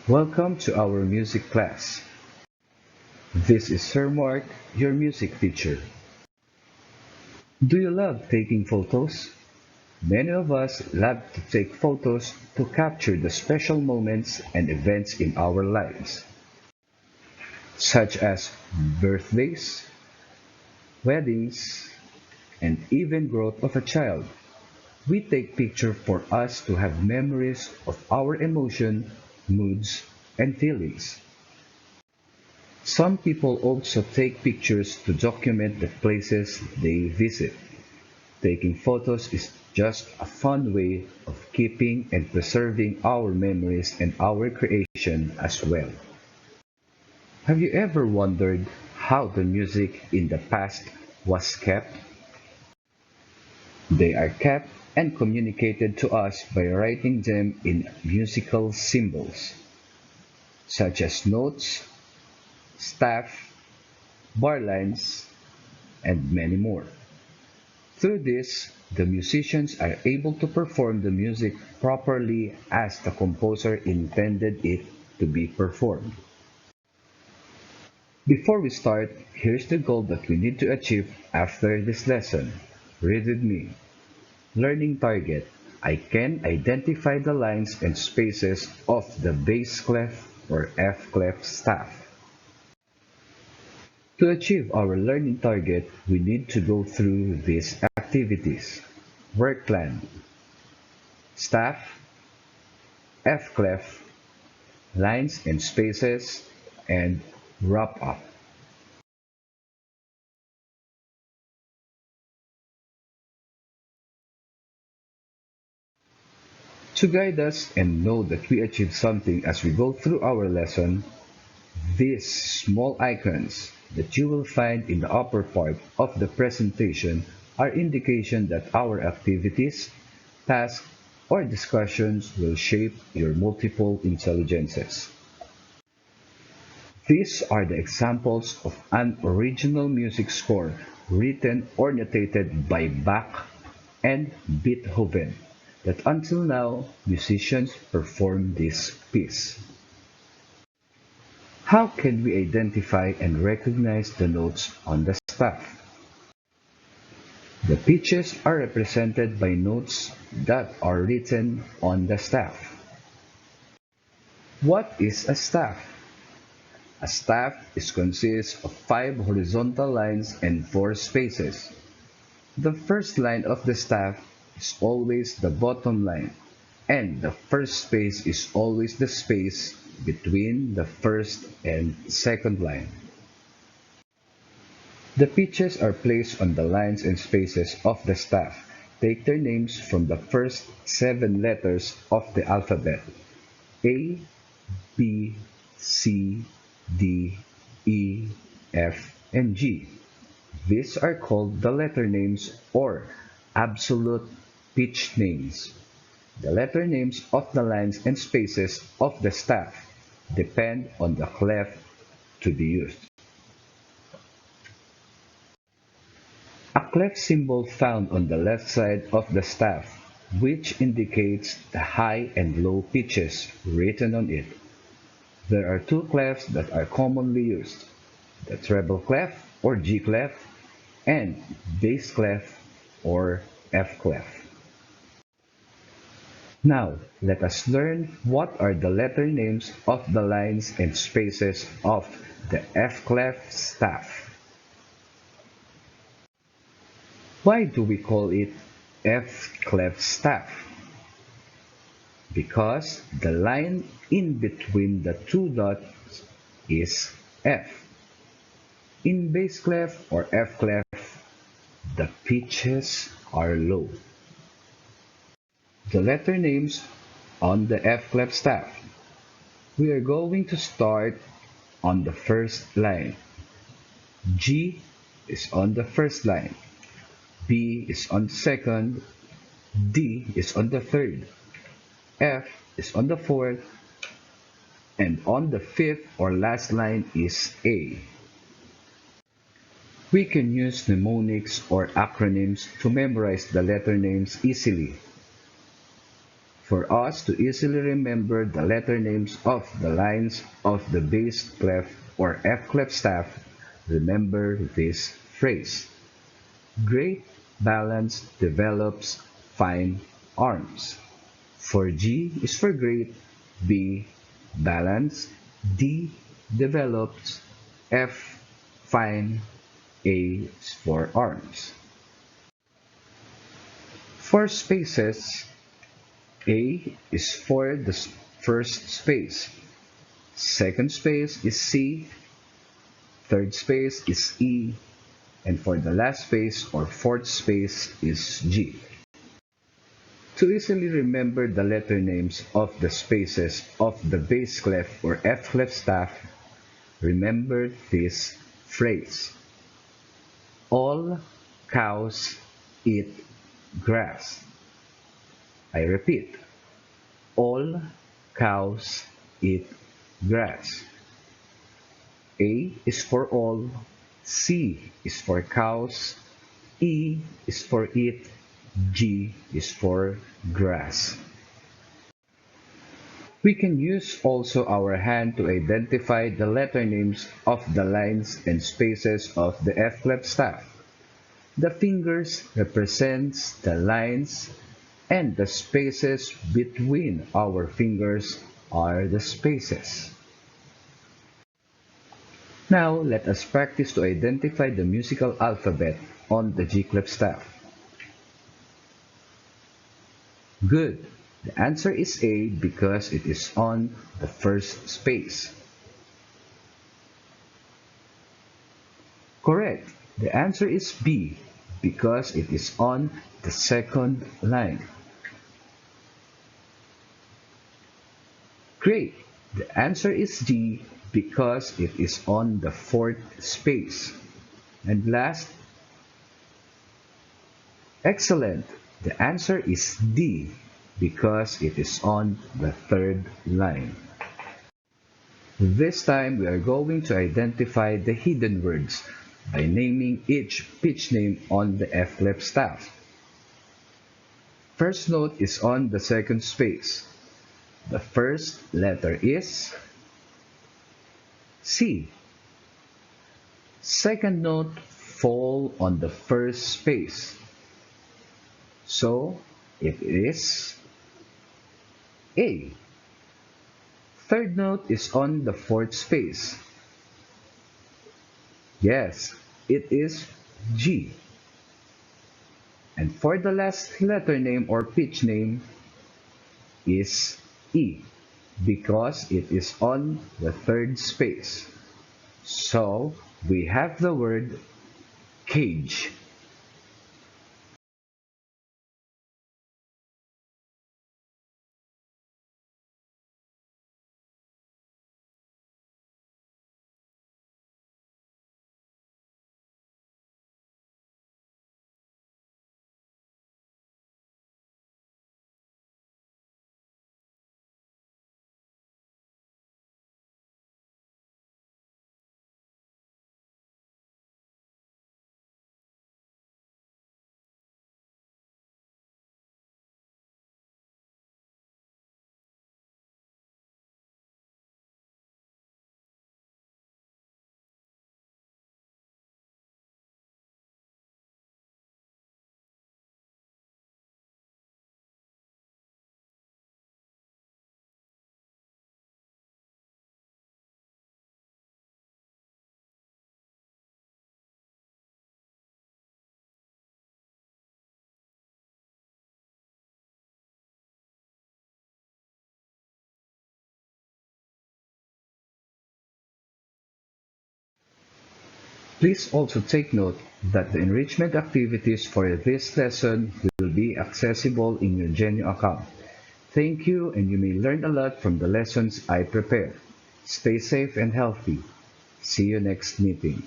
Welcome to our music class. This is Sir Mark, your music teacher. Do you love taking photos? Many of us love to take photos to capture the special moments and events in our lives, such as birthdays, weddings, and even growth of a child. We take pictures for us to have memories of our emotion, moods, and feelings. Some people also take pictures to document the places they visit. Taking photos is just a fun way of keeping and preserving our memories and our creation as well. Have you ever wondered how the music in the past was kept? They are kept and communicated to us by writing them in musical symbols, such as notes, staff, bar lines, and many more. Through this, the musicians are able to perform the music properly as the composer intended it to be performed. Before we start, here's the goal that we need to achieve after this lesson. Read with me. Learning target. I can identify the lines and spaces of the bass clef or F clef staff. To achieve our learning target, we need to go through these activities. Work plan, staff, F clef, lines and spaces, and wrap up. To guide us and know that we achieved something as we go through our lesson, these small icons that you will find in the upper part of the presentation are indication that our activities, tasks, or discussions will shape your multiple intelligences. These are the examples of an original music score written or notated by Bach and Beethoven that until now musicians perform this piece. How can we identify and recognize the notes on the staff? The pitches are represented by notes that are written on the staff. What is a staff? A staff is consists of 5 horizontal lines and 4 spaces. The first line of the staff is always the bottom line, and the first space is always the space between the first and second line. The pitches are placed on the lines and spaces of the staff. Take their names from the first 7 letters of the alphabet: A, B, C, D, E, F, and G. These are called the letter names or absolute pitch names. The letter names of the lines and spaces of the staff depend on the clef to be used. A clef symbol found on the left side of the staff, which indicates the high and low pitches written on it. There are 2 clefs that are commonly used: the treble clef or G clef and bass clef or F clef. Now, let us learn what are the letter names of the lines and spaces of the F clef staff. Why do we call it F clef staff? Because the line in between the 2 dots is F. In bass clef or F clef, the pitches are low. The letter names on the F clef staff. We are going to start on the first line. G is on the first line. B is on the second. D is on the third. F is on the fourth. And on the fifth or last line is A. We can use mnemonics or acronyms to memorize the letter names easily. For us to easily remember the letter names of the lines of the bass clef or F clef staff, remember this phrase. Great balance develops fine arms. For G is for great, B balance, D develops, F fine, A is for arms. For spaces, A is for the first space, second space is C, third space is E, and for the last space or fourth space is G. To easily remember the letter names of the spaces of the bass clef or F clef staff, remember this phrase. All cows eat grass. I repeat, all cows eat grass. A is for all, C is for cows, E is for eat, G is for grass. We can use also our hand to identify the letter names of the lines and spaces of the F clef staff. The fingers represents the lines and the spaces between our fingers are the spaces. Now let us practice to identify the musical alphabet on the G clef staff. Good. The answer is A because it is on the first space. Correct. The answer is B because it is on the second line. Great. The answer is D because it is on the fourth space. And last, excellent. The answer is D because it is on the third line. This time we are going to identify the hidden words by naming each pitch name on the F clef staff. First note is on the second space. The first letter is C. Second note fall on the first space. So it is A. Third note is on the fourth space. Yes, it is G. And for the last letter name or pitch name is E because it is on the third space. So we have the word cage. Please also take note that the enrichment activities for this lesson will be accessible in your Genio account. Thank you, and you may learn a lot from the lessons I prepared. Stay safe and healthy. See you next meeting.